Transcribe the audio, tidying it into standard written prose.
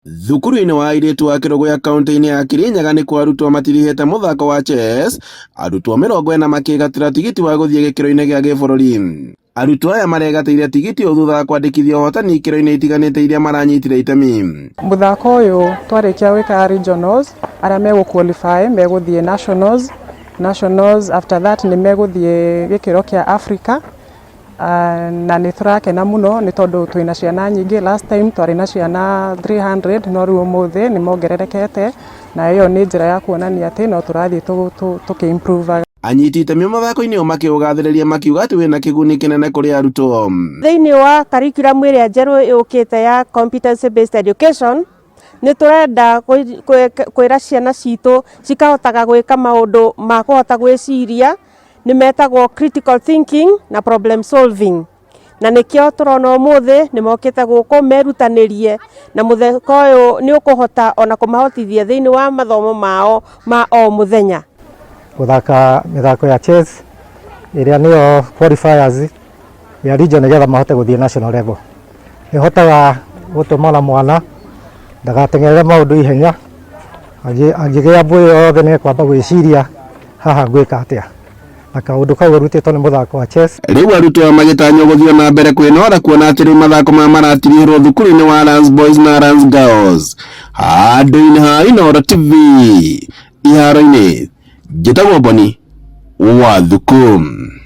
Thukuru-inĩ wa airĩtu wa Kĩrũgũ ya kaunti-inĩ ya Kirinyaga nĩ kwa arutwo matirihĩte mũthako wa chess, arutwo 40 makĩgatĩra tigiti wa gũthiĩ gĩkĩro-inĩ gĩa gĩbũrũri. Arutwo aya maregatĩire tigiti o thutha wa kwandĩkithia ũhotani ikĩro-inĩ itiganĩte iria maranyitire itemi. Mũthako ũyũ twarĩkia gwĩka regionals, arĩa megũ-qualify megũthiĩ nationals, after that nĩ megũthiĩ gĩkĩro kĩa Africa. Na nĩ tũrakena mũno nĩ tondũ twĩna ciana nyingĩ. Last time twarĩ na ciana 300 no rĩu ũmũthĩ nĩ mongererekete, na ĩyo nĩ njĩra ya kuonania atĩ no tũrathiĩ tũkĩ-improve. Anyiti itemi mathako-inĩ o makĩũgathĩrĩria makiuga atĩ wĩna kĩguni kĩnene kũrĩ arutwo. Thĩinĩ wa curriculum ĩrĩa njerũ yũkĩte ya competency based education, nĩ tũrenda kwĩra ciana citũ cikahotaga gwĩka maũndũ ma kũhota gwĩciria, nĩ metagwo critical thinking na problem solving. Na nĩkĩo tũrona ũmũthĩ nĩ mokĩte gũkũ merutanĩrie, na mũtheko ũyũ nĩ ũkũhota ona kũmahotithia thĩinĩ wa mathomo mao ma o mũthenya. Gũthaka mĩthako ya chess ĩrĩa nĩyo qualifiers ya region nĩgetha mahote gũthiĩ national level. Nĩ hotaga gũtũma mwana ndagateng'erere maũndũ ihenya, angĩgĩa mbũĩ yothe nĩ ekwamba gwĩciria haha ngwĩka atĩa. Na kaũndũ kau arutĩtwo nĩ mũthako wa chess. Rĩu arutwo magĩtanywo gũthiĩ na mbere kwĩnora kuona atĩ rĩu mathako maya maratirihĩrwo thukuru-inĩ wa Rans Boys na Rans Girls. Handũ-inĩ ha Inooro TV iharo-inĩ, njĩtagwo Boni wa Thuku.